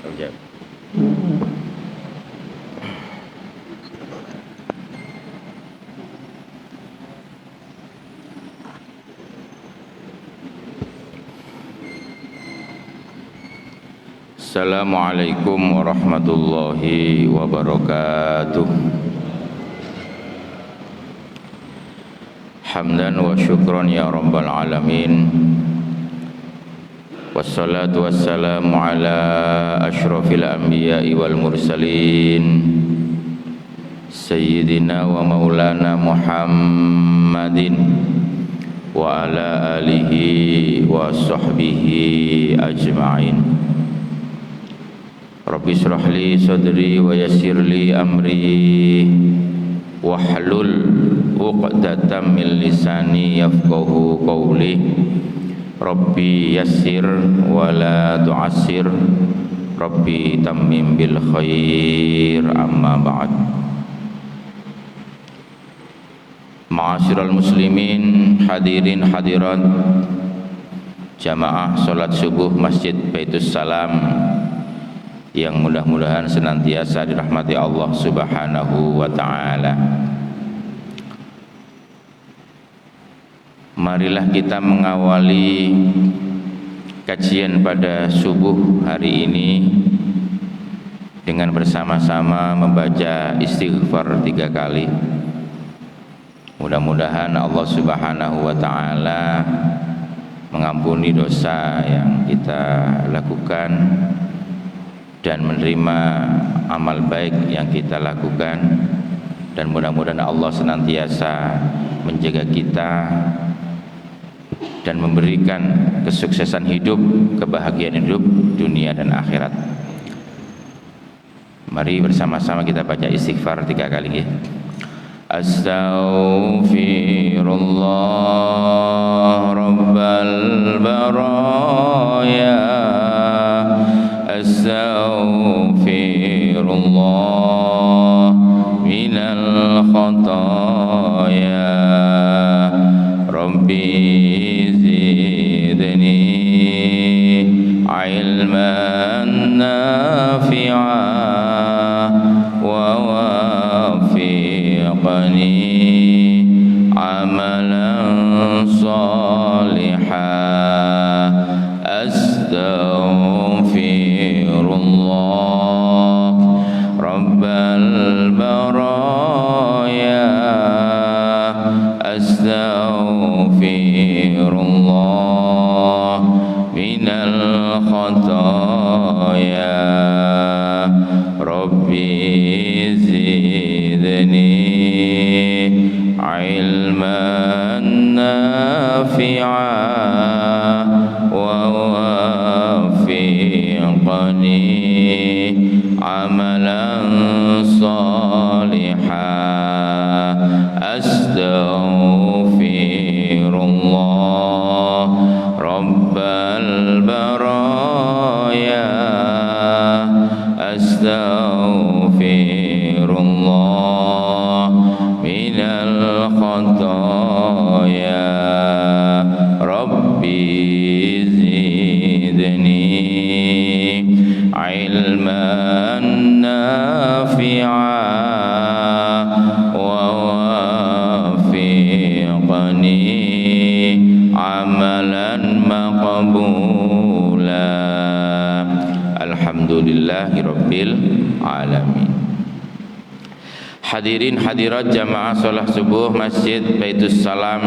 Rajab. Assalamualaikum warahmatullahi wabarakatuh. Hamdan wa syukran ya rabbal alamin. Wassalatu wassalamu ala asyrafil anbiya'i wal mursalin Sayyidina wa maulana Muhammadin wa ala alihi wa sahbihi ajma'in. Rabbi shrah li sadri wa yassir li amri wahlul 'uqdatam min lisani yafqahu qawli. Rabbi yassir wa la tu'assir, Rabbi tammim bil khair, amma ba'd. Ma'asyiral muslimin, hadirin hadirat jamaah salat subuh Masjid Baitus Salam yang mudah-mudahan senantiasa dirahmati Allah Subhanahu wa ta'ala. Marilah kita mengawali kajian pada subuh hari ini dengan bersama-sama membaca istighfar 3 kali. Mudah-mudahan Allah Subhanahu wa ta'ala mengampuni dosa yang kita lakukan dan menerima amal baik yang kita lakukan, dan mudah-mudahan Allah senantiasa menjaga kita dan memberikan kesuksesan hidup, kebahagiaan hidup dunia dan akhirat. Mari bersama-sama kita baca istighfar 3 kali ya. Astaghfirullah rabbal baraya, astaghfirullah minal khataya, Rabbi zidni ilman nafi'a wa wafiqni amalan salihah. Astaghfirullah rabbal baraya, astaghfirullah minal khataya, Rabbi zidni ilman nafi'a wa wafiqni amalan salihah. Astaghfirullah rabbal baraya, astaghfirullah minal khataya, Rabbi zidni ilman nafi'a wa wafiqni amalan maqbula. Alhamdulillahi rabbil alamin. Hadirin hadirat jamaah salat subuh Masjid Baitus Salam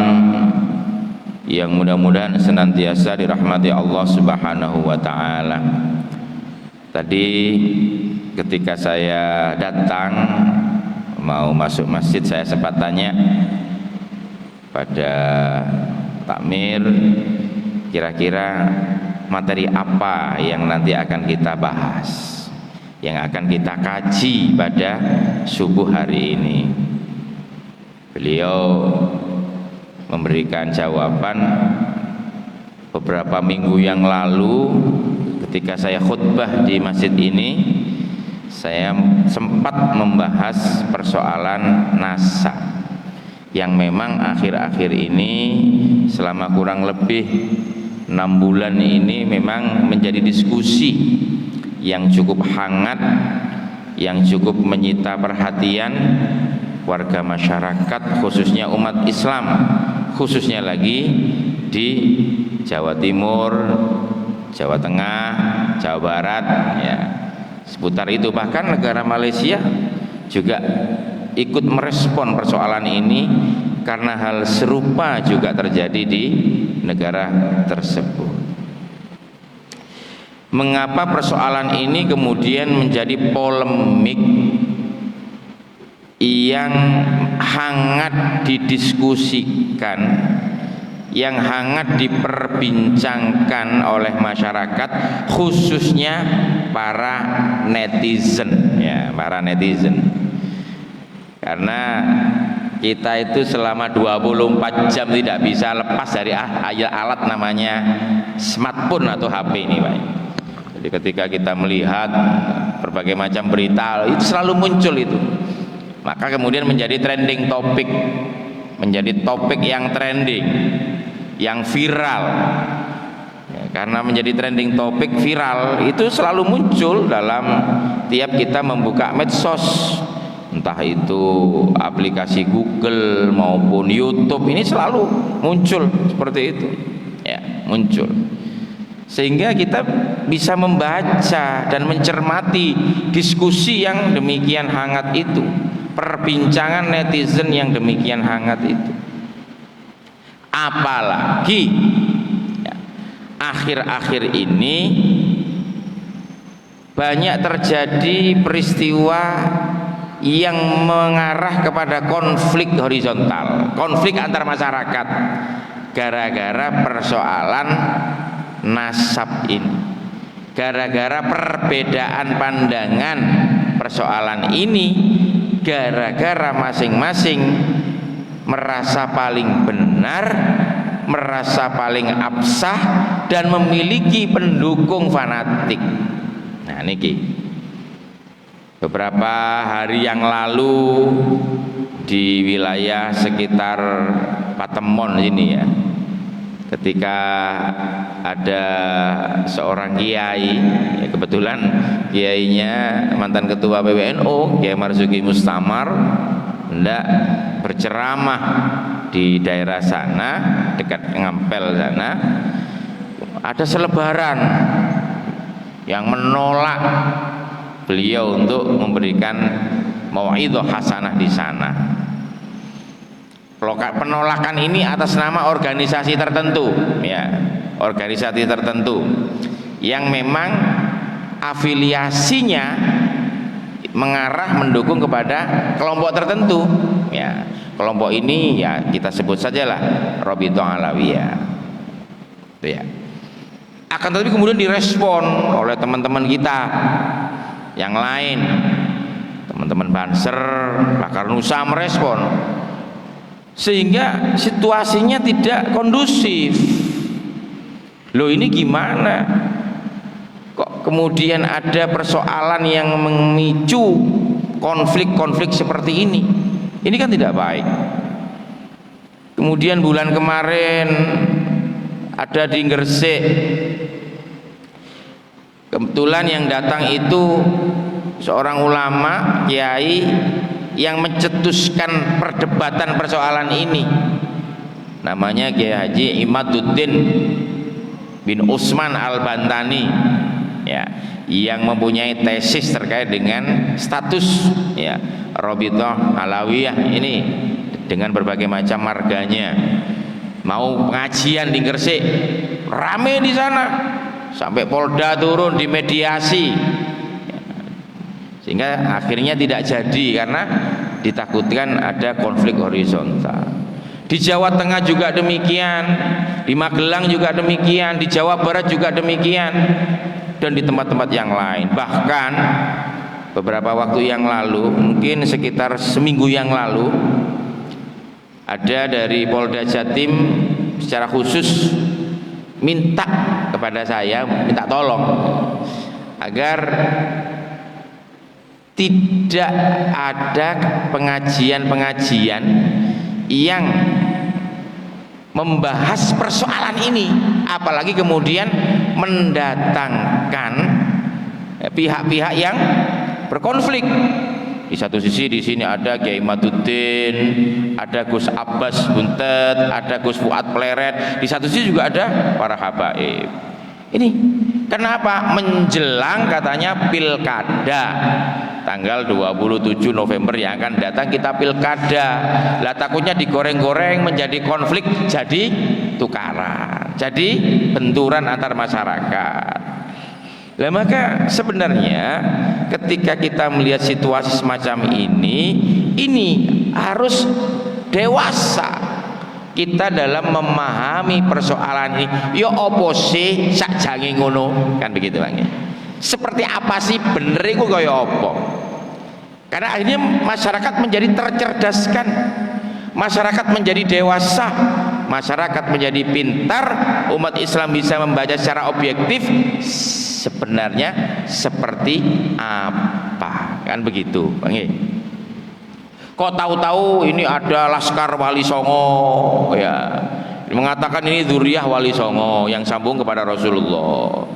yang mudah-mudahan senantiasa dirahmati Allah Subhanahu wa ta'ala. Tadi ketika saya datang mau masuk masjid, saya sempat tanya pada takmir, kira-kira materi apa yang nanti akan kita bahas, yang akan kita kaji pada subuh hari ini. Beliau memberikan jawaban beberapa minggu yang lalu ketika saya khutbah di masjid ini. Saya sempat membahas persoalan nasab yang memang akhir-akhir ini selama kurang lebih 6 bulan ini memang menjadi diskusi yang cukup hangat, yang cukup menyita perhatian warga masyarakat, khususnya umat Islam, khususnya lagi di Jawa Timur, Jawa Tengah, Jawa Barat, ya, seputar itu. Bahkan negara Malaysia juga ikut merespon persoalan ini karena hal serupa juga terjadi di negara tersebut. Mengapa persoalan ini kemudian menjadi polemik yang hangat didiskusikan, yang hangat diperbincangkan oleh masyarakat, khususnya para netizen, ya, para netizen. Karena kita itu selama 24 jam tidak bisa lepas dari alat namanya smartphone atau HP ini, Pak. Jadi ketika kita melihat berbagai macam berita, itu selalu muncul itu. Maka kemudian menjadi trending topik, menjadi topik yang trending, yang viral. Ya, karena menjadi trending topik viral itu selalu muncul dalam tiap kita membuka medsos, entah itu aplikasi Google maupun YouTube, ini selalu muncul seperti itu, ya, muncul. Sehingga kita bisa membaca dan mencermati diskusi yang demikian hangat itu, perbincangan netizen yang demikian hangat itu. Apalagi ya, akhir-akhir ini banyak terjadi peristiwa yang mengarah kepada konflik horizontal, konflik antar masyarakat, gara-gara persoalan nasab ini, gara-gara perbedaan pandangan persoalan ini, gara-gara masing-masing merasa paling benar, merasa paling absah, dan memiliki pendukung fanatik. Nah niki beberapa hari yang lalu di wilayah sekitar Patemon ini, ya, ketika ada seorang kiai, ya, kebetulan kiainya mantan ketua PBNU, Kiai Marzuki Mustamar, hendak berceramah di daerah sana, dekat Ngampel sana. Ada selebaran yang menolak beliau untuk memberikan mau'idhah hasanah di sana. Penolakan ini atas nama organisasi tertentu, ya, organisasi tertentu yang memang afiliasinya mengarah mendukung kepada kelompok tertentu, ya. Kelompok ini ya kita sebut sajalah Rabithah Alawiyah, ya. Akan tetapi kemudian direspon oleh teman-teman kita yang lain, teman-teman Banser, Bakar Nusa merespon, sehingga situasinya tidak kondusif. Loh, ini gimana? Kok kemudian ada persoalan yang memicu konflik-konflik seperti ini? Ini kan tidak baik. Kemudian bulan kemarin ada di Gresik, kebetulan yang datang itu seorang ulama, kiai yang mencetuskan perdebatan persoalan ini. Namanya Kiai Haji Imaduddin bin Utsman Al-Bantani, ya, yang mempunyai tesis terkait dengan status, ya, Rabithah Alawiyah ini dengan berbagai macam marganya. Mau pengajian di Gresik, rame di sana, sampai Polda turun dimediasi, sehingga akhirnya tidak jadi karena ditakutkan ada konflik horizontal. Di Jawa Tengah juga demikian, di Magelang juga demikian, di Jawa Barat juga demikian, dan di tempat-tempat yang lain. Bahkan beberapa waktu yang lalu, mungkin sekitar seminggu yang lalu, ada dari Polda Jatim secara khusus minta kepada saya, minta tolong agar tidak ada pengajian-pengajian yang membahas persoalan ini, apalagi kemudian mendatangkan pihak-pihak yang berkonflik. Di satu sisi di sini ada Kiai Maduddin, ada Gus Abbas Buntet, ada Gus Fuad Pleret. Di satu sisi juga ada para habaib. Ini kenapa menjelang katanya pilkada tanggal 27 November yang akan datang kita pilkada. Lah takutnya digoreng-goreng menjadi konflik, jadi tukaran, jadi benturan antar masyarakat. Lah maka sebenarnya ketika kita melihat situasi semacam ini harus dewasa kita dalam memahami persoalan ini. Ya opo sih sakjange ngono, kan begitu Bang. Seperti apa sih bener iku kaya apa? Karena akhirnya masyarakat menjadi tercerdaskan, masyarakat menjadi dewasa, masyarakat menjadi pintar, umat Islam bisa membaca secara objektif sebenarnya seperti apa, kan begitu Bang. Kok tahu-tahu ini ada Laskar Wali Songo ya, mengatakan ini dzurriyyah Wali Songo yang sambung kepada Rasulullah.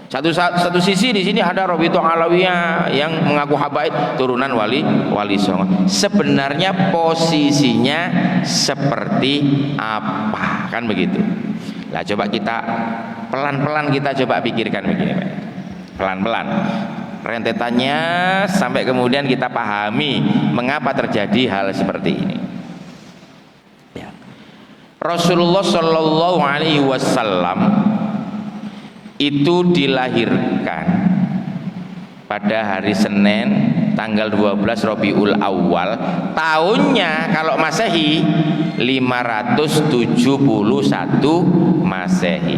Satu sisi di sini ada Robito Alawiyah yang mengaku habaib turunan Wali Songo. Sebenarnya posisinya seperti apa, kan begitu. Lah coba kita pelan-pelan kita coba pikirkan begini, pelan-pelan rentetannya sampai kemudian kita pahami mengapa terjadi hal seperti ini. Ya. Rasulullah Shallallahu Alaihi Wasallam itu dilahirkan pada hari Senin tanggal 12 Rabiul Awal, tahunnya kalau Masehi 571 Masehi,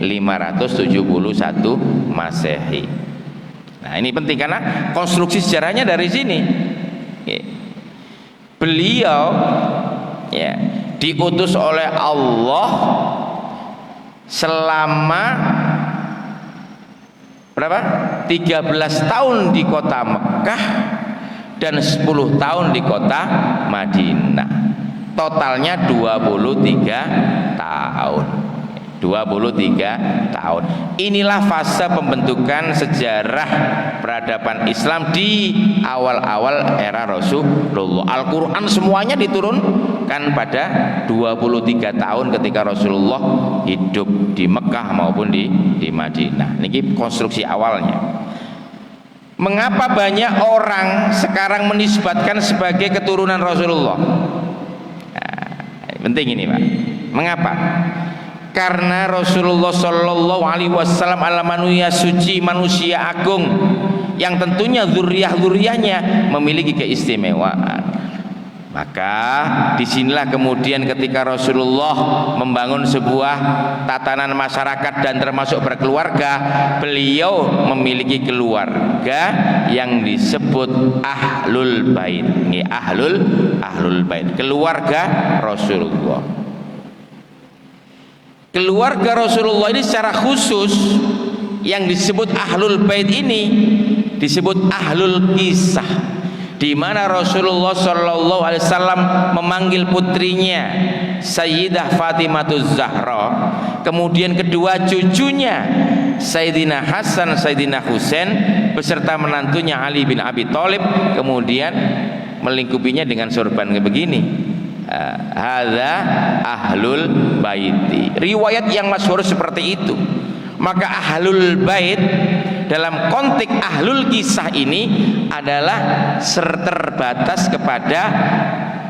571 Masehi. Nah ini penting karena konstruksi sejarahnya dari sini. Beliau ya diutus oleh Allah selama berapa? 13 tahun di kota Mekah dan 10 tahun di kota Madinah. Totalnya 23 tahun. 23 tahun. Inilah fase pembentukan sejarah peradaban Islam di awal-awal era Rasulullah. Al-Quran semuanya diturunkan pada 23 tahun ketika Rasulullah hidup di Mekah maupun di Madinah. Ini konstruksi awalnya. Mengapa banyak orang sekarang menisbatkan sebagai keturunan Rasulullah? Nah, penting ini Pak. Mengapa? Karena Rasulullah Shallallahu Alaihi Wasallam adalah manusia suci, manusia agung yang tentunya dzurriyyah-dzurriyyahnya memiliki keistimewaan. Maka disinilah kemudian ketika Rasulullah membangun sebuah tatanan masyarakat dan termasuk berkeluarga, beliau memiliki keluarga yang disebut Ahlul Bait. Ini Ahlul Bait, keluarga Rasulullah. Keluarga Rasulullah ini secara khusus yang disebut Ahlul Bait ini disebut Ahlul Kisah, di mana Rasulullah Shallallahu Alaihi Wasallam memanggil putrinya Sayyidah Fatimah Zahra, kemudian kedua cucunya Sayyidina Hasan, Sayyidina Husain beserta menantunya Ali bin Abi Thalib, kemudian melingkupinya dengan sorban begini. Hadza Ahlul Baiti. Riwayat yang masyhur seperti itu. Maka Ahlul Bait dalam konteks Ahlul Kisah ini adalah terbatas kepada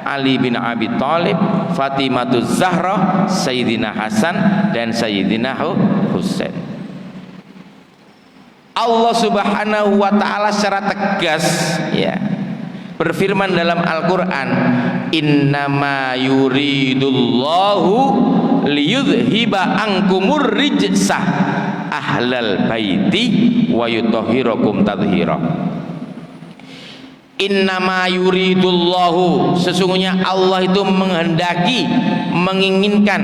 Ali bin Abi Thalib, Fatimah Zahra, Sayyidina Hasan dan Sayyidina Husain. Allah Subhanahu wa taala secara tegas ya berfirman dalam Al-Qur'an, innama yuridullahu liyudhiba ankumur rijsah ahlal baiti wa yutahhirakum tadhhira. Innama yuridullahu, sesungguhnya Allah itu menghendaki, menginginkan,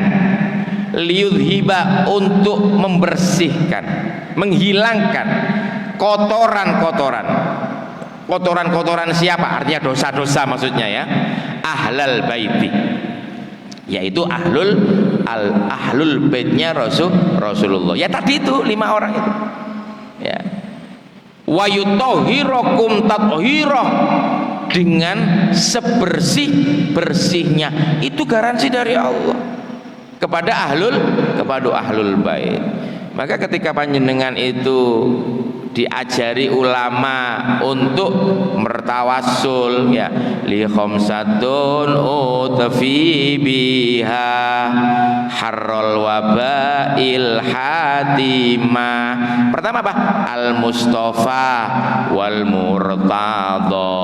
liyudhiba, untuk membersihkan, menghilangkan kotoran siapa? Artinya dosa-dosa maksudnya ya. Ahlal baiti, yaitu ahlul baitnya Rasulullah. Ya tadi itu 5 orang itu. Ya. wa yutahhirakum tathira, dengan sebersih-bersihnya. Itu garansi dari Allah kepada ahlul bait. Maka ketika panjenengan itu diajari ulama untuk mertawassul ya, li khamsatun utfi biha harrul wabail hatimah. Pertama apa? Al Mustafa wal Murtada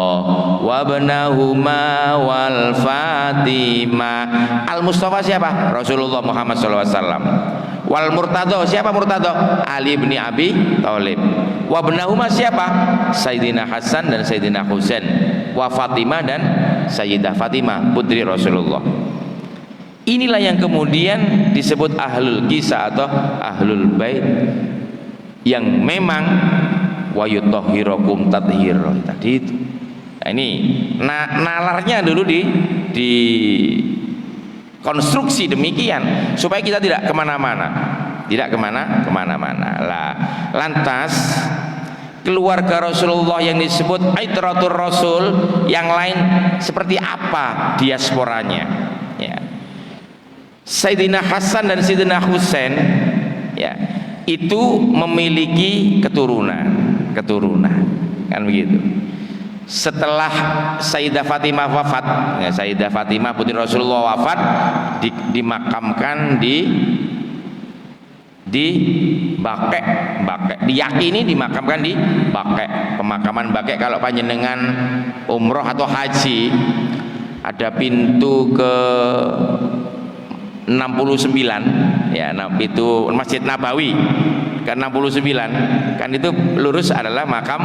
wabnahuma wal Fatimah. Al Mustafa siapa? Rasulullah Muhammad SAW. Wal Murtada siapa? Murtada Ali bin Abi Thalib. Wabnahuma siapa? Sayyidina Hasan dan Sayyidina Husain. Wa Fatimah dan Sayyidah Fatimah putri Rasulullah. Inilah yang kemudian disebut ahlul kisah atau ahlul bait, yang memang wa yutahhirakum tathira tadi itu. Nah, ini nalarnya dulu di konstruksi demikian supaya kita tidak kemana-mana, lah. Lantas keluarga Rasulullah yang disebut aitratul Rasul, yang lain seperti apa diasporanya ya. Sayyidina Hasan dan Sayyidina Husain ya, itu memiliki keturunan kan begitu. Setelah Sayyidah Fatimah wafat ya, Sayyidah Fatimah putri Rasulullah wafat, dimakamkan di Baqi', diyakini dimakamkan di Baqi'. Pemakaman Baqi' kalau panjenengan umroh atau haji, ada pintu ke 69 ya, itu Masjid Nabawi ke 69 kan, itu lurus adalah makam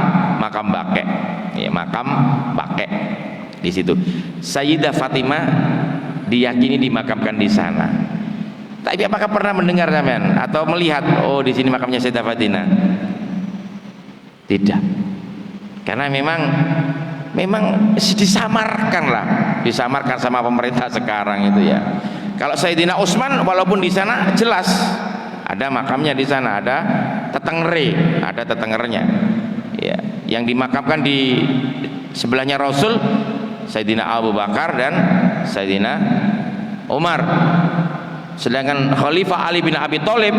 Baqi'. Ya, makam Baqi' di situ. Sayyidah Fatimah diyakini dimakamkan di sana. Tapi apakah pernah mendengar sampean atau melihat oh di sini makamnya Sayyidah Fatimah? Tidak. Karena memang disamarkan sama pemerintah sekarang itu ya. Kalau Sayyidina Utsman walaupun di sana jelas ada makamnya, di sana ada tetengernya. Ya, yang dimakamkan di sebelahnya Rasul Sayyidina Abu Bakar dan Sayyidina Umar. Sedangkan Khalifah Ali bin Abi Thalib,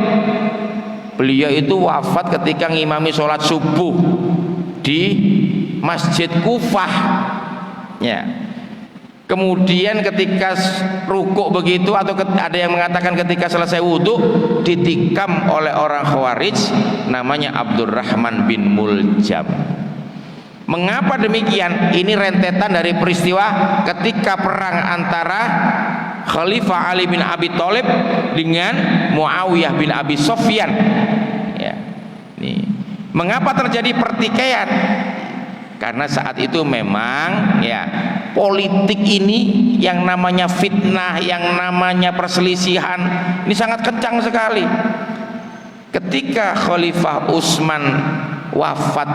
beliau itu wafat ketika ngimami sholat subuh di Masjid Kufah ya. Kemudian ketika rukuk begitu, atau ada yang mengatakan ketika selesai wudhu, ditikam oleh orang Khawarij namanya Abdurrahman bin Muljam. Mengapa demikian? Ini rentetan dari peristiwa ketika perang antara Khalifah Ali bin Abi Thalib dengan Muawiyah bin Abi Sufyan ya. Nih, mengapa terjadi pertikaian? Karena saat itu memang ya, politik ini yang namanya fitnah, yang namanya perselisihan ini sangat kencang sekali. Ketika Khalifah Utsman wafat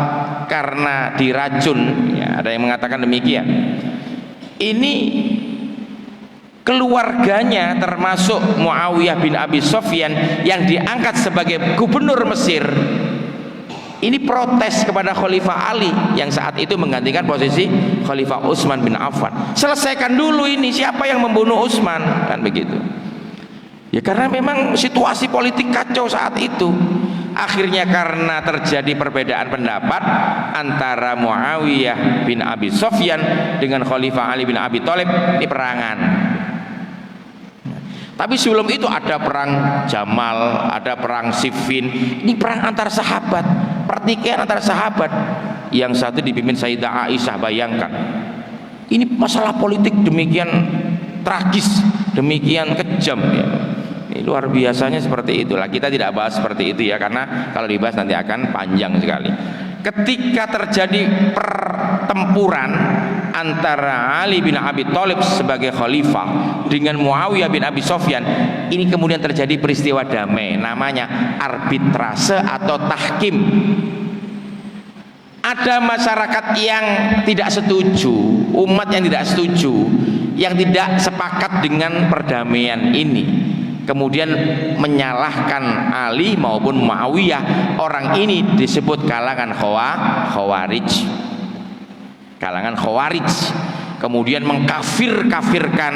karena diracun ya, ada yang mengatakan demikian. Ini keluarganya termasuk Muawiyah bin Abi Sufyan yang diangkat sebagai gubernur Mesir, ini protes kepada Khalifah Ali yang saat itu menggantikan posisi Khalifah Utsman bin Affan. Selesaikan dulu ini, siapa yang membunuh Utsman, kan begitu. Ya karena memang situasi politik kacau saat itu. Akhirnya karena terjadi perbedaan pendapat antara Muawiyah bin Abi Sufyan dengan Khalifah Ali bin Abi Thalib, ini perangan. Tapi sebelum itu ada perang Jamal, ada perang Siffin. Ini perang antar sahabat, pertikaian antar sahabat. Yang satu dipimpin Sayyidah Aisyah, bayangkan. Ini masalah politik demikian tragis, demikian kejam ya. Ini luar biasanya seperti itulah. Kita tidak bahas seperti itu ya, karena kalau dibahas nanti akan panjang sekali. Ketika terjadi pertempuran antara Ali bin Abi Thalib sebagai khalifah dengan Muawiyah bin Abi Sufyan, ini kemudian terjadi peristiwa damai namanya arbitrase atau tahkim. Ada masyarakat yang tidak setuju, umat yang tidak setuju, yang tidak sepakat dengan perdamaian ini. kemudian menyalahkan Ali maupun Muawiyah. Orang ini disebut kalangan Khawarij. Kalangan Khawarij. Kemudian mengkafirkan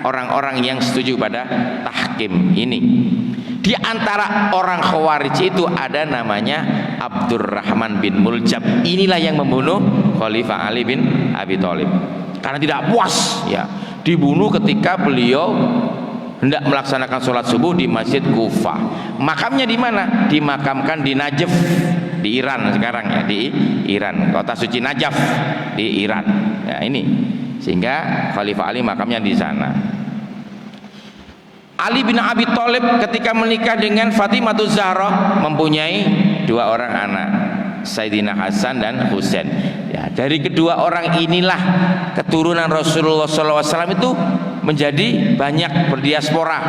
orang-orang yang setuju pada tahkim ini. Di antara orang Khawarij itu ada namanya Abdurrahman bin Muljam. Inilah yang membunuh Khalifah Ali bin Abi Thalib. Karena tidak puas, ya, dibunuh ketika beliau hendak melaksanakan sholat subuh di Masjid Kufah. Makamnya di mana? Dimakamkan di Najaf, di Iran sekarang, ya, di Iran, kota suci Najaf di Iran. Ya, ini sehingga Khalifah Ali makamnya di sana. Ali bin Abi Thalib ketika menikah dengan Fatimah Zahra mempunyai 2 orang anak, Sayyidina Hasan dan Husain. Ya, dari kedua orang inilah keturunan Rasulullah SAW itu menjadi banyak berdiaspora.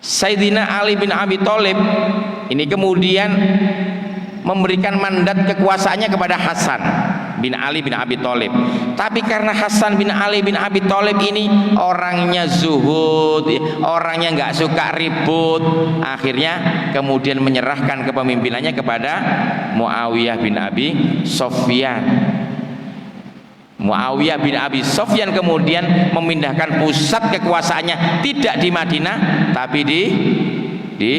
Sayyidina Ali bin Abi Thalib ini kemudian memberikan mandat kekuasaannya kepada Hasan bin Ali bin Abi Thalib. Tapi karena Hasan bin Ali bin Abi Thalib ini orangnya zuhud, orangnya nggak suka ribut, akhirnya kemudian menyerahkan kepemimpinannya kepada Muawiyah bin Abi Sofyan. Muawiyah bin Abi Sofyan kemudian memindahkan pusat kekuasaannya tidak di Madinah tapi di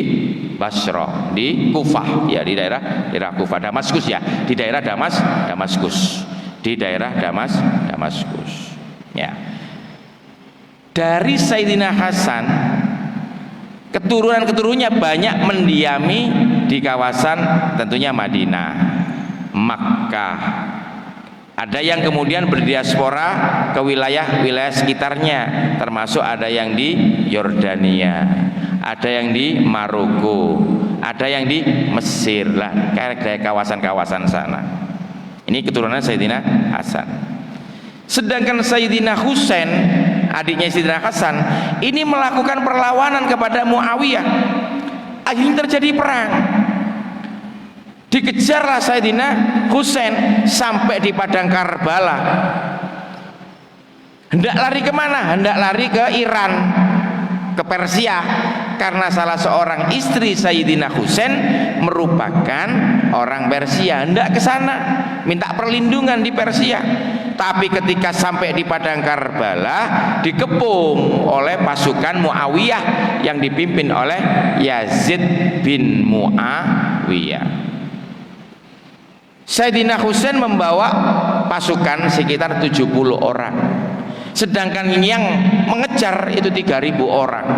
Basra, di Kufah, ya, di daerah Kufah, Damaskus, ya, di daerah Damaskus, di daerah Damaskus. Ya. Dari Sayyidina Hasan, keturunan-keturunannya banyak mendiami di kawasan tentunya Madinah, Makkah. Ada yang kemudian berdiaspora ke wilayah-wilayah sekitarnya, termasuk ada yang di Yordania, ada yang di Maroko, ada yang di Mesir lah, kayak kawasan-kawasan sana. Ini keturunan Sayyidina Hasan. Sedangkan Sayyidina Husain, adiknya Sayyidina Hasan, ini melakukan perlawanan kepada Muawiyah. Akhirnya terjadi perang. Dikejarlah Sayyidina Husain sampai di padang Karbala. Hendak lari kemana? Hendak lari ke Iran, ke Persia, karena salah seorang istri Sayyidina Husain merupakan orang Persia. Hendak ke sana, minta perlindungan di Persia. Tapi ketika sampai di padang Karbala, dikepung oleh pasukan Muawiyah yang dipimpin oleh Yazid bin Muawiyah. Sayyidina Husain membawa pasukan sekitar 70 orang, sedangkan yang mengejar itu 3.000 orang.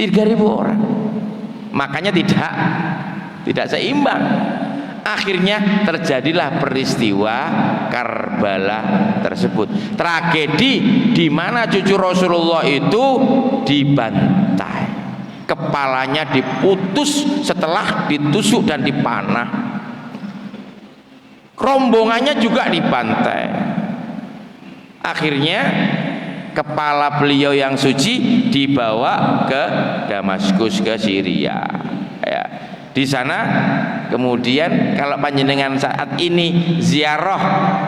3.000 orang, makanya tidak seimbang. Akhirnya terjadilah peristiwa Karbala tersebut, tragedi di mana cucu Rasulullah itu dibantai, kepalanya diputus setelah ditusuk dan dipanah, rombongannya juga dibantai. Akhirnya kepala beliau yang suci dibawa ke Damaskus, ke Syria, ya. Di sana kemudian kalau panjenengan saat ini ziarah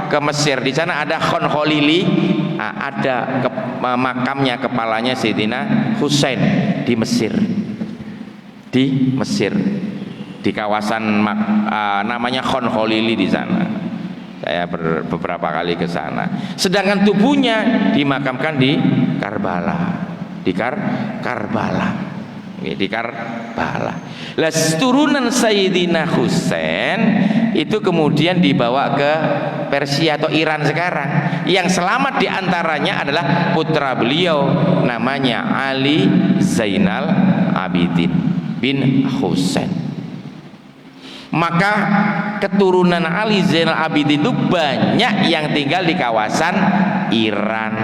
ke Mesir, di sana ada Khan Khalili, ada makamnya, kepalanya Sayyidina Husain di Mesir, di kawasan namanya Khan Khalili. Di sana saya beberapa kali ke sana. Sedangkan tubuhnya dimakamkan di Karbala, di Karbala. Lah turunan Sayyidina Husain itu kemudian dibawa ke Persia atau Iran sekarang. Yang selamat diantaranya adalah putra beliau, namanya Ali Zainal Abidin bin Husain. Maka keturunan Ali Zainal Abidin itu banyak yang tinggal di kawasan Iran,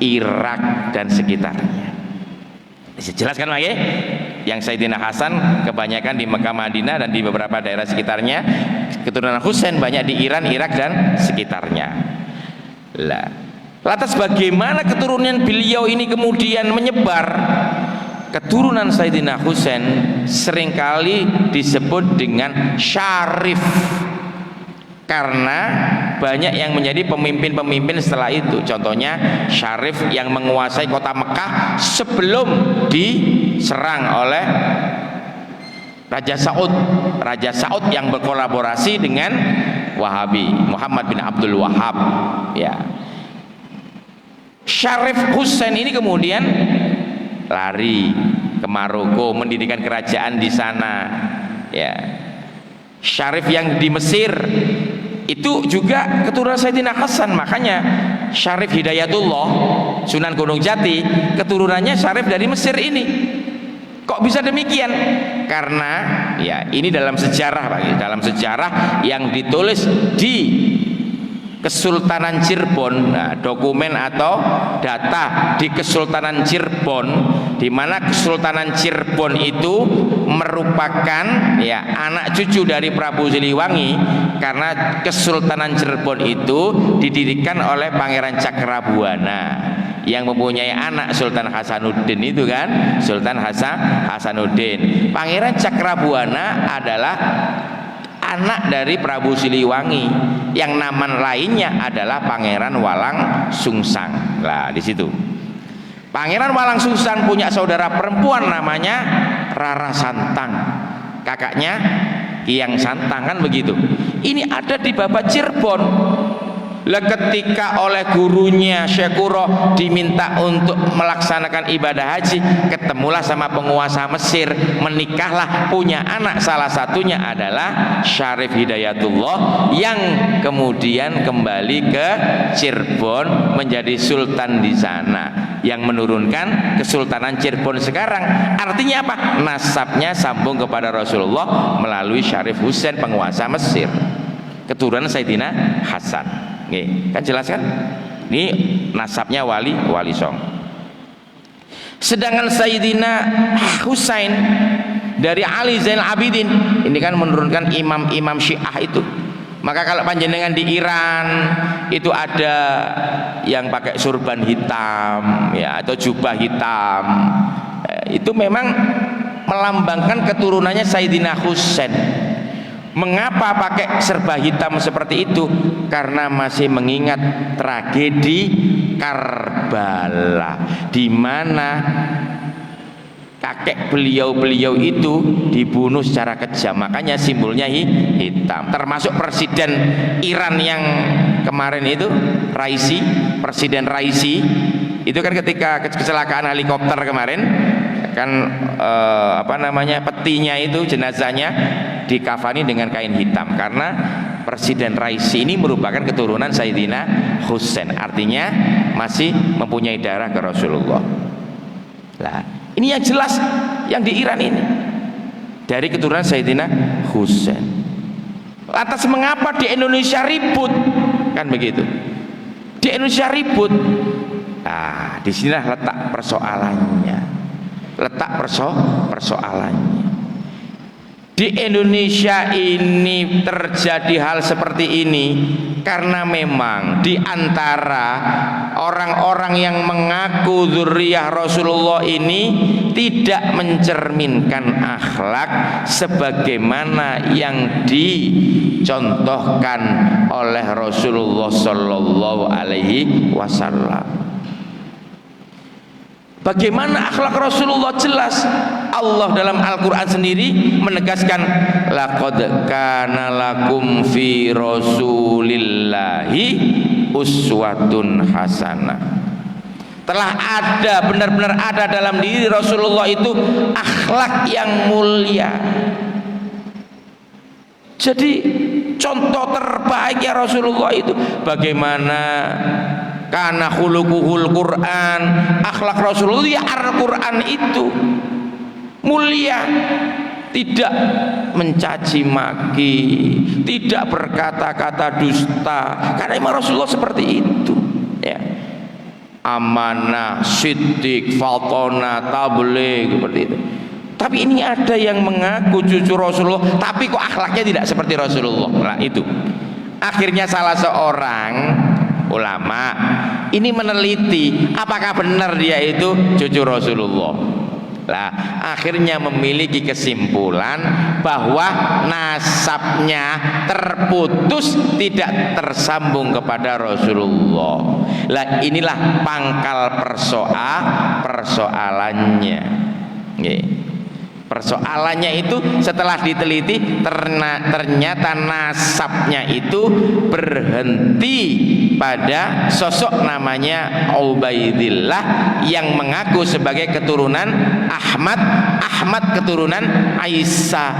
Irak dan sekitarnya. Jelaskan lagi, yang Sayyidina Hasan kebanyakan di Mekah, Madinah dan di beberapa daerah sekitarnya. Keturunan Husain banyak di Iran, Irak dan sekitarnya. Lantas bagaimana keturunan beliau ini kemudian menyebar? Keturunan Sayyidina Husain seringkali disebut dengan syarif, karena banyak yang menjadi pemimpin-pemimpin setelah itu. Contohnya Syarif yang menguasai kota Mekah sebelum diserang oleh Raja Saud. Raja Saud yang berkolaborasi dengan Wahabi, Muhammad bin Abdul Wahab. Ya. Syarif Husain ini kemudian lari ke Maroko, mendirikan kerajaan di sana. Ya. Syarif yang di Mesir itu juga keturunan Sayyidina Hasan, makanya Syarif Hidayatullah Sunan Gunung Jati keturunannya Syarif dari Mesir ini. Kok bisa demikian? Karena ya ini dalam sejarah Pak, dalam sejarah yang ditulis di Kesultanan Cirebon, nah, dokumen atau data di Kesultanan Cirebon, di mana Kesultanan Cirebon itu merupakan ya anak cucu dari Prabu Siliwangi, karena Kesultanan Cirebon itu didirikan oleh Pangeran Cakrabuana yang mempunyai anak Sultan Hasanuddin itu kan, Sultan Hasanuddin. Pangeran Cakrabuana adalah anak dari Prabu Siliwangi yang nama lainnya adalah Pangeran Walang Sungsang. Lah di situ Pangeran Walang Sungsang punya saudara perempuan namanya Rara Santang, kakaknya Kiang Santang kan begitu. Ini ada di Babat Cirebon. Lah ketika oleh gurunya Syekh Kuro diminta untuk melaksanakan ibadah haji, ketemulah sama penguasa Mesir, menikahlah, punya anak, salah satunya adalah Syarif Hidayatullah yang kemudian kembali ke Cirebon menjadi sultan di sana, yang menurunkan Kesultanan Cirebon sekarang. Artinya apa? Nasabnya sambung kepada Rasulullah melalui Syarif Husain, penguasa Mesir, keturunan Sayyidina Hasan. Kan jelas kan? Ini nasabnya Wali Song. Sedangkan Sayyidina Husain dari Ali Zainal Abidin ini kan menurunkan imam-imam Syiah itu. Maka kalau panjenengan di Iran itu ada yang pakai surban hitam ya, atau jubah hitam, itu memang melambangkan keturunannya Sayyidina Husain. Mengapa pakai serba hitam seperti itu? Karena masih mengingat tragedi Karbala, di mana kakek beliau itu dibunuh secara kejam. Makanya simbolnya hitam. Termasuk presiden Iran yang kemarin itu, Presiden Raisi, itu kan ketika kecelakaan helikopter kemarin kan petinya itu, jenazahnya dikafani dengan kain hitam, karena Presiden Raisi ini merupakan keturunan Sayyidina Husain, artinya masih mempunyai darah ke Rasulullah. Lah, ini yang jelas yang di Iran ini dari keturunan Sayyidina Husain. Lantas mengapa di Indonesia ribut? Kan begitu. Di Indonesia ribut. Ah, disinilah letak persoalannya. Persoalannya di Indonesia ini terjadi hal seperti ini karena memang di antara orang-orang yang mengaku dzurriyyah Rasulullah ini tidak mencerminkan akhlak sebagaimana yang dicontohkan oleh Rasulullah Sallallahu Alaihi Wasallam. Bagaimana akhlak Rasulullah? Jelas Allah dalam Al-Quran sendiri menegaskan, laqad kana lakum fi rasulillahi uswatun hasanah. Telah ada, benar-benar ada dalam diri Rasulullah itu akhlak yang mulia. Jadi contoh terbaik ya Rasulullah itu bagaimana karena khuluquhul Quran, akhlak Rasulullah ya Al-Quran itu mulia, tidak mencaci maki, tidak berkata-kata dusta, karena Imam Rasulullah seperti itu ya. Amanah, siddiq, fatona, tabligh, seperti itu. Tapi ini ada yang mengaku cucu Rasulullah tapi kok akhlaknya tidak seperti Rasulullah. Nah itu akhirnya salah seorang ulama ini meneliti apakah benar dia itu cucu Rasulullah. Lah, akhirnya memiliki kesimpulan bahwa nasabnya terputus, tidak tersambung kepada Rasulullah. Lah, inilah pangkal persoalannya. Persoalannya itu setelah diteliti ternyata nasabnya itu berhenti pada sosok namanya Ubaidillah yang mengaku sebagai keturunan Ahmad keturunan Aisyah,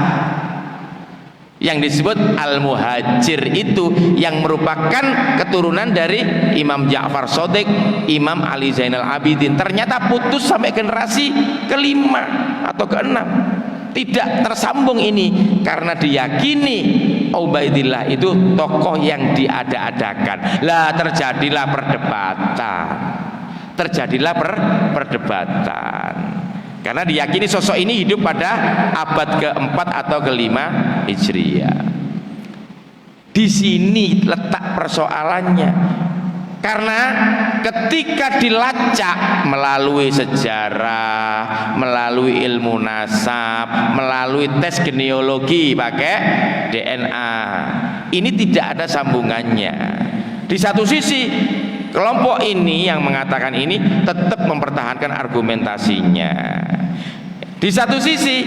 yang disebut Al-Muhajir itu, yang merupakan keturunan dari Imam Ja'far Shadiq, Imam Ali Zainal Abidin. Ternyata putus sampai generasi kelima atau keenam, tidak tersambung ini karena diyakini Ubaidillah itu tokoh yang diada-adakan. Lah, terjadilah perdebatan karena diyakini sosok ini hidup pada abad keempat atau kelima Hijriah. Di sini letak persoalannya, karena ketika dilacak melalui sejarah, melalui ilmu nasab, melalui tes genealogi pakai DNA, ini tidak ada sambungannya. Di satu sisi kelompok ini yang mengatakan ini tetap mempertahankan argumentasinya. Di satu sisi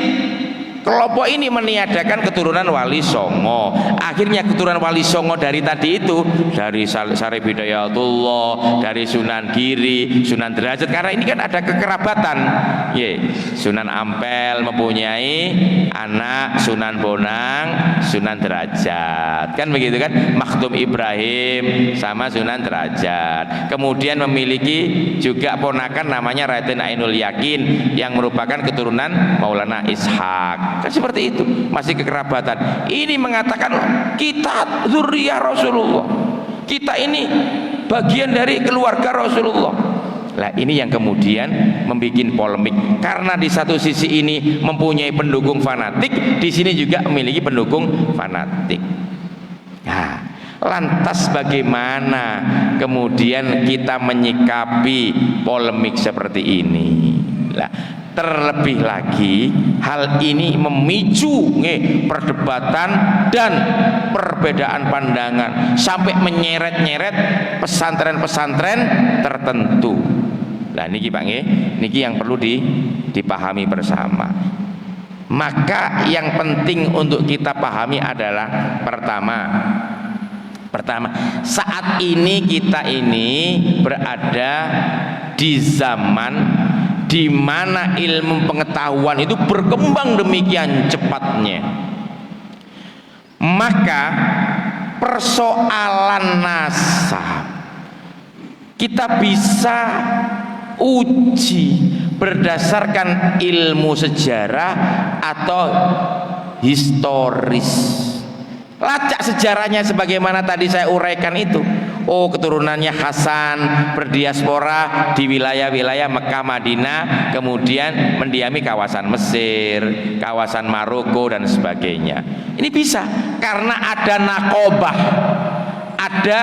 kelompok ini meniadakan keturunan Wali Songo. Akhirnya keturunan Wali Songo dari tadi itu, dari Syarif Hidayatullah, dari Sunan Giri, Sunan Derajat, karena ini kan ada kekerabatan. Sunan Ampel mempunyai anak Sunan Bonang, Sunan Derajat, kan begitu kan? Makhdum Ibrahim sama Sunan Derajat. Kemudian memiliki juga ponakan namanya Raden Ainul Yakin yang merupakan keturunan Maulana Ishaq. Kan seperti itu, masih kekerabatan. Ini mengatakan kita zuriyah Rasulullah, kita ini bagian dari keluarga Rasulullah. Lah, ini yang kemudian membuat polemik, karena di satu sisi ini mempunyai pendukung fanatik, di sini juga memiliki pendukung fanatik. Nah, lantas bagaimana kemudian kita menyikapi polemik seperti ini? Lah, terlebih lagi hal ini memicu perdebatan dan perbedaan pandangan sampai menyeret-nyeret pesantren-pesantren tertentu. Nah, niki Pak nggih, niki yang perlu dipahami bersama. Maka yang penting untuk kita pahami adalah pertama, saat ini kita ini berada di zaman di mana ilmu pengetahuan itu berkembang demikian cepatnya. Maka persoalan nasab kita bisa uji berdasarkan ilmu sejarah atau historis. Lacak sejarahnya sebagaimana tadi saya uraikan itu. Oh, keturunannya Hasan berdiaspora di wilayah-wilayah Mekah, Madinah, kemudian mendiami kawasan Mesir, kawasan Maroko dan sebagainya. Ini bisa karena ada nakobah, ada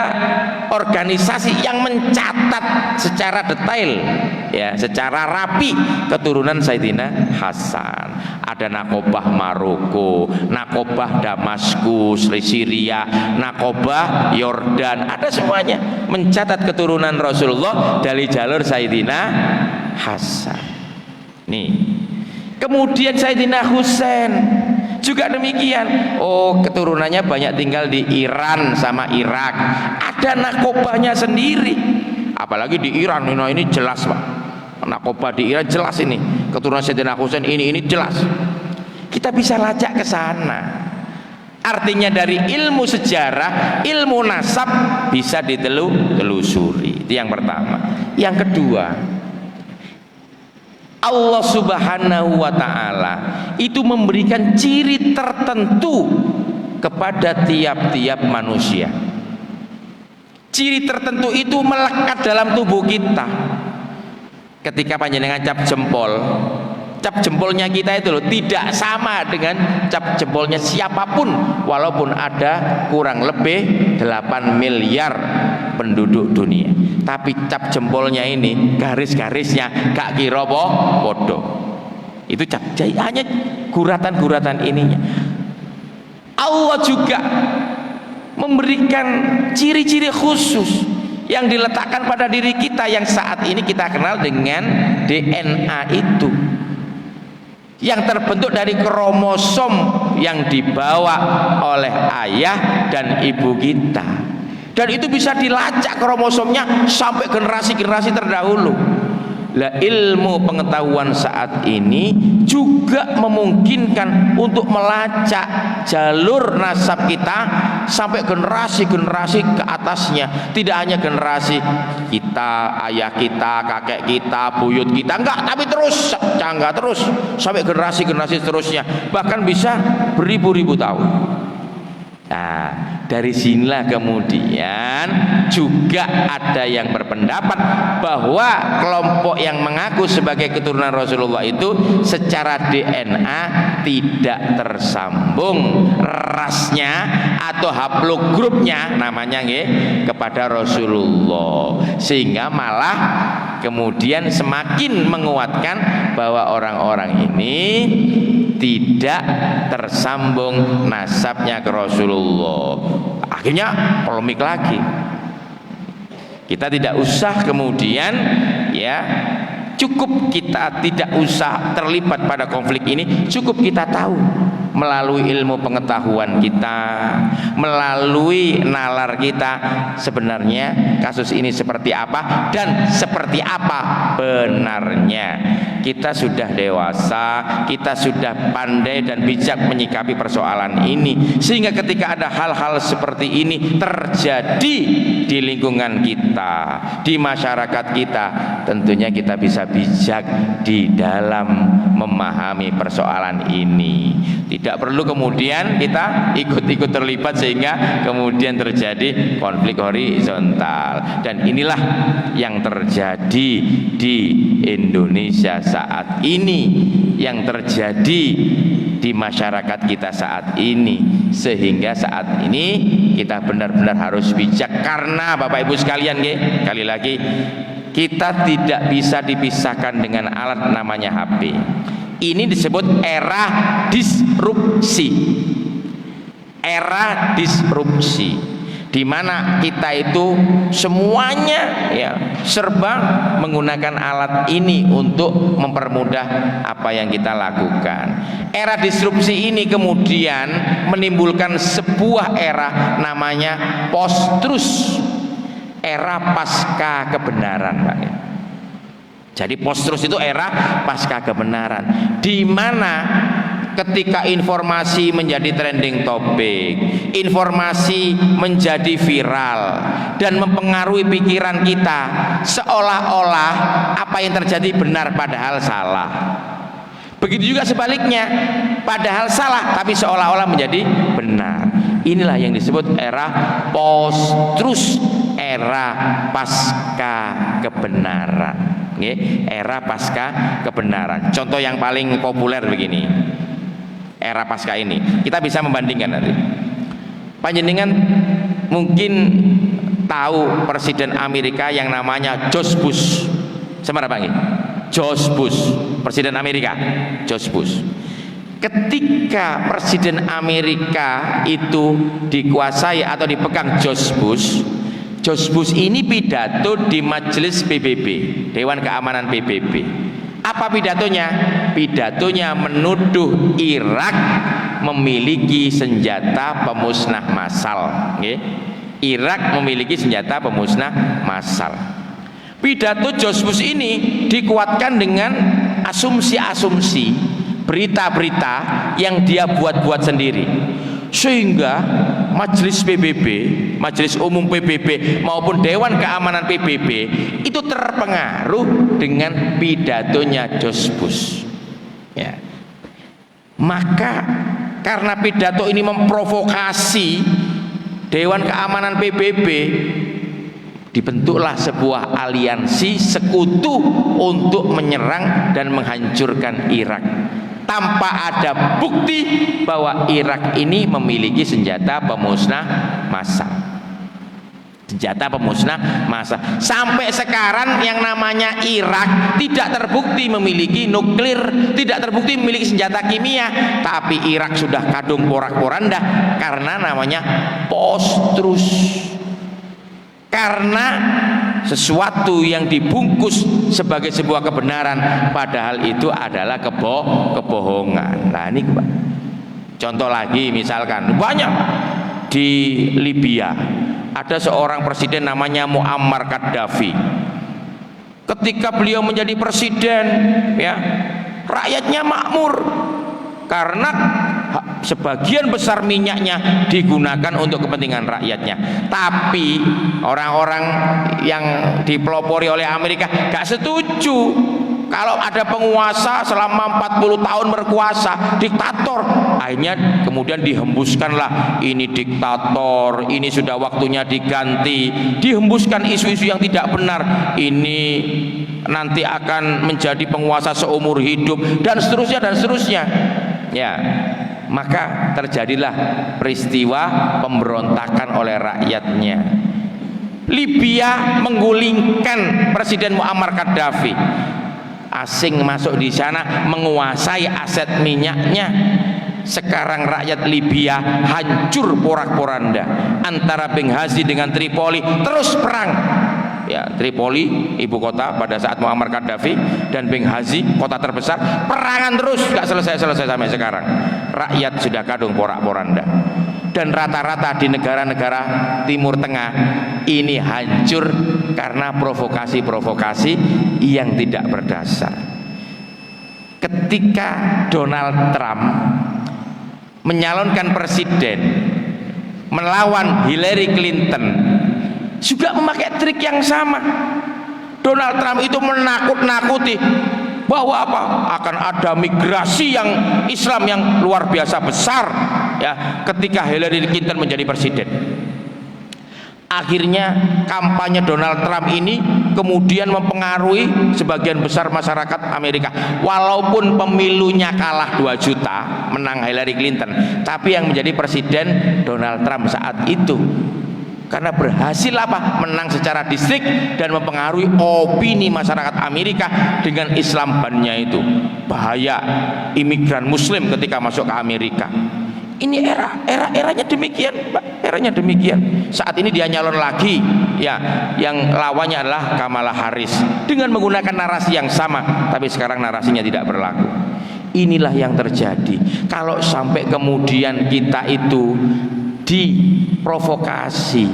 organisasi yang mencatat secara detail, ya, secara rapi keturunan Sayyidina Hasan. Ada nakobah Maroko, nakobah Damaskus, Syria, nakobah Yordan, ada semuanya mencatat keturunan Rasulullah dari jalur Sayyidina Hasan. Nih, kemudian Sayyidina Husain juga demikian. Oh, keturunannya banyak tinggal di Iran sama Irak. Ada nakobahnya sendiri. Apalagi di Iran, ini jelas Pak. Nakobah di Iran jelas ini. Keturunan Sayyidina Husain ini jelas. Kita bisa lacak ke sana. Artinya dari ilmu sejarah, ilmu nasab bisa ditelusuri. Itu yang pertama. Yang kedua, Allah Subhanahu wa ta'ala itu memberikan ciri tertentu kepada tiap-tiap manusia. Ciri tertentu itu melekat dalam tubuh kita. Ketika panjenengan cap jempolnya kita itu loh tidak sama dengan cap jempolnya siapapun, walaupun ada kurang lebih 8 miliar penduduk dunia, tapi cap jempolnya ini garis-garisnya gak kira bodoh. Itu hanya guratan-guratan ininya. Allah juga memberikan ciri-ciri khusus yang diletakkan pada diri kita yang saat ini kita kenal dengan DNA itu, yang terbentuk dari kromosom yang dibawa oleh ayah dan ibu kita, dan itu bisa dilacak kromosomnya sampai generasi-generasi terdahulu. Lah, ilmu pengetahuan saat ini juga memungkinkan untuk melacak jalur nasab kita sampai generasi-generasi ke atasnya. Tidak hanya generasi kita, ayah kita, kakek kita, buyut kita, enggak, tapi terus canggah terus sampai generasi-generasi seterusnya, bahkan bisa beribu-ribu tahun. Nah, dari sinilah kemudian juga ada yang berpendapat bahwa kelompok yang mengaku sebagai keturunan Rasulullah itu secara DNA tidak tersambung rasnya atau haplogrupnya namanya kepada Rasulullah, sehingga malah kemudian semakin menguatkan bahwa orang-orang ini tidak tersambung nasabnya ke Rasulullah. Akhirnya polemik lagi. Kita tidak usah kemudian cukup kita tidak usah terlibat pada konflik ini, cukup kita tahu melalui ilmu pengetahuan kita, melalui nalar kita, sebenarnya kasus ini seperti apa dan seperti apa benarnya. Kita sudah dewasa, kita sudah pandai dan bijak menyikapi persoalan ini, sehingga ketika ada hal-hal seperti ini terjadi di lingkungan kita, di masyarakat kita, tentunya kita bisa bijak di dalam memahami persoalan ini. Tidak perlu kemudian kita ikut-ikut terlibat sehingga kemudian terjadi konflik horizontal. Dan inilah yang terjadi di Indonesia saat ini, yang terjadi di masyarakat kita saat ini, sehingga saat ini kita benar-benar harus bijak. Karena Bapak Ibu sekalian, kali lagi kita tidak bisa dipisahkan dengan alat namanya HP. Ini disebut era disrupsi. Era disrupsi, di mana kita itu semuanya serba menggunakan alat ini untuk mempermudah apa yang kita lakukan. Era disrupsi ini kemudian menimbulkan sebuah era namanya post-truth, era pasca kebenaran, Pak. Jadi post-truth itu era pasca kebenaran, di mana ketika informasi menjadi trending topik, informasi menjadi viral dan mempengaruhi pikiran kita, seolah-olah apa yang terjadi benar padahal salah. Begitu juga sebaliknya, padahal salah tapi seolah-olah menjadi benar. Inilah yang disebut era post-truth, era pasca kebenaran. Era pasca kebenaran. Contoh yang paling populer begini, era pasca ini kita bisa membandingkan nanti. Panjenengan mungkin tahu Presiden Amerika yang namanya George Bush. Semara Pak? George Bush, Presiden Amerika, George Bush. Ketika Presiden Amerika itu dikuasai atau dipegang George Bush ini pidato di Majelis PBB, Dewan Keamanan PBB. Apa pidatonya? Pidatonya menuduh Irak memiliki senjata pemusnah massal. Irak memiliki senjata pemusnah massal. Pidato George Bush ini dikuatkan dengan asumsi-asumsi, berita-berita yang dia buat-buat sendiri, sehingga Majelis PBB, Majelis Umum PBB maupun Dewan Keamanan PBB itu terpengaruh dengan pidatonya George Bush. Maka karena pidato ini memprovokasi Dewan Keamanan PBB, dibentuklah sebuah aliansi sekutu untuk menyerang dan menghancurkan Irak, tanpa ada bukti bahwa Irak ini memiliki senjata pemusnah massal. senjata pemusnah massa. Sampai sekarang yang namanya Irak tidak terbukti memiliki nuklir, tidak terbukti memiliki senjata kimia, tapi Irak sudah kadung porak-poranda karena namanya post-truth, karena sesuatu yang dibungkus sebagai sebuah kebenaran padahal itu adalah kebohongan. Nah ini contoh lagi, misalkan banyak di Libya ada seorang presiden namanya Muammar Gaddafi. Ketika beliau menjadi presiden, ya, rakyatnya makmur karena sebagian besar minyaknya digunakan untuk kepentingan rakyatnya. Tapi orang-orang yang dipelopori oleh Amerika gak setuju kalau ada penguasa selama 40 tahun berkuasa, diktator, akhirnya kemudian dihembuskanlah, ini diktator, ini sudah waktunya diganti, dihembuskan isu-isu yang tidak benar, ini nanti akan menjadi penguasa seumur hidup, dan seterusnya ya. Maka terjadilah peristiwa pemberontakan oleh rakyatnya. Libya menggulingkan Presiden Muammar Gaddafi, asing masuk di sana menguasai aset minyaknya. Sekarang rakyat Libya hancur porak-poranda antara Benghazi dengan Tripoli, terus perang. Ya, Tripoli ibu kota pada saat Muammar Gaddafi dan Benghazi kota terbesar, perangan terus gak selesai-selesai sampai sekarang. Rakyat sudah kadung porak-poranda. Dan rata-rata di negara-negara Timur Tengah ini hancur karena provokasi-provokasi yang tidak berdasar. Ketika Donald Trump menyalonkan presiden melawan Hillary Clinton, juga memakai trik yang sama. Donald Trump itu menakut-nakuti bahwa apa? Akan ada migrasi yang Islam yang luar biasa besar, ya, ketika Hillary Clinton menjadi presiden. Akhirnya kampanye Donald Trump ini kemudian mempengaruhi sebagian besar masyarakat Amerika. Walaupun pemilunya kalah 2 juta, menang Hillary Clinton, tapi yang menjadi presiden Donald Trump saat itu. Karena berhasil apa? Menang secara distrik dan mempengaruhi opini masyarakat Amerika dengan Islam bannya itu. Bahaya imigran muslim ketika masuk ke Amerika. Ini eranya demikian, Pak. Eranya demikian. Saat ini dia nyalon lagi, ya, yang lawannya adalah Kamala Harris dengan menggunakan narasi yang sama, tapi sekarang narasinya tidak berlaku. Inilah yang terjadi. Kalau sampai kemudian kita itu diprovokasi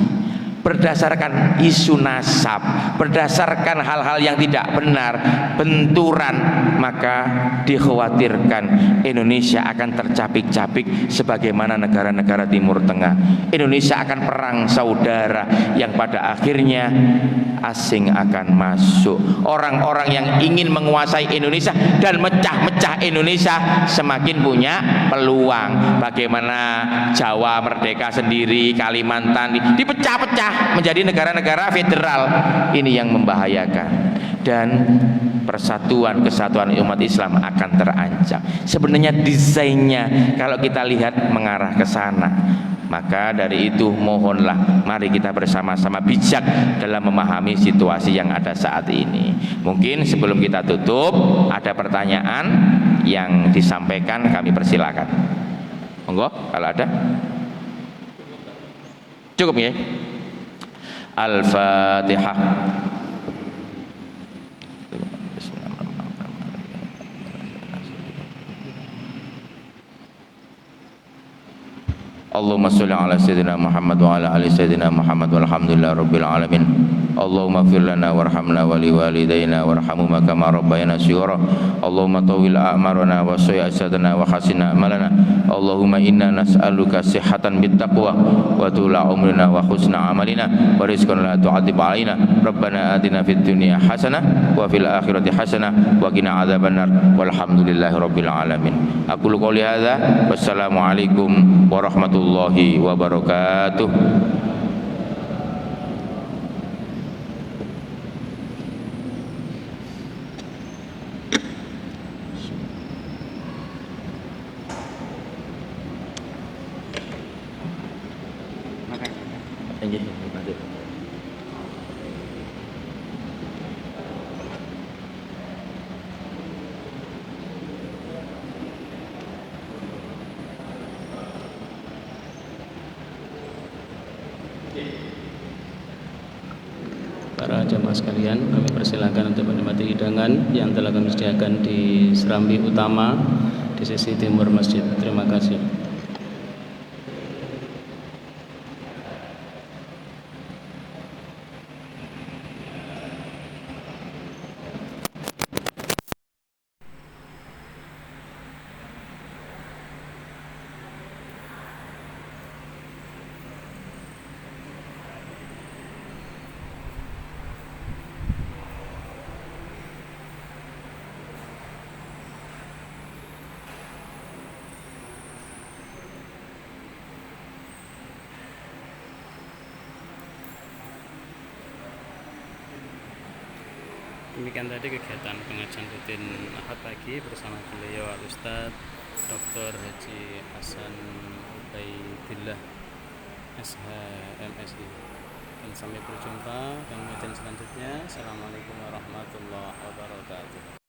berdasarkan isu nasab, berdasarkan hal-hal yang tidak benar, benturan, maka dikhawatirkan Indonesia akan tercapik-capik sebagaimana negara-negara Timur Tengah. Indonesia akan perang saudara yang pada akhirnya asing akan masuk. Orang-orang yang ingin menguasai Indonesia dan mecah-mecah Indonesia semakin punya peluang. Bagaimana Jawa merdeka sendiri, Kalimantan dipecah-pecah menjadi negara-negara federal. Ini yang membahayakan, dan persatuan kesatuan umat Islam akan terancam. Sebenarnya desainnya kalau kita lihat mengarah ke sana. Maka dari itu mohonlah mari kita bersama-sama bijak dalam memahami situasi yang ada saat ini. Mungkin sebelum kita tutup ada pertanyaan yang disampaikan, kami persilakan. Monggo kalau ada. Cukup ya. Al-Fatihah. Allahumma sholli ala sayyidina Muhammad wa ala ali sayyidina Muhammad walhamdulillahi rabbil alamin. Allahumma ighfir lana warhamna wa liwalidayna warhamhuma kama rabbayana shighara. Allahumma tawwil a'marana wa sayyi asadana wa hasin a'malana. Allahumma inna nas'aluka sihhatan bittaqwa wa tula umrina wa husna amalina wa rizqan la tu'adzib alaina. Rabbana atina fid dunya hasanah wa fil akhirati hasanah wa qina adzabannar walhamdulillahi rabbil alamin. Aku qouli hadza wassalamu alaikum warahmatullahi wabarakatuh. Terima kasih. jamaah sekalian, kami persilakan untuk menikmati hidangan yang telah kami sediakan di serambi utama di sisi timur masjid. Terima kasih. Demikian tadi kegiatan pengajian rutin Ahad pagi bersama beliau Al-Ustaz Dr. Haji Hasan Ubaidillah SHMSI. Dan sampai berjumpa dan pengajian selanjutnya. Assalamualaikum warahmatullahi wabarakatuh.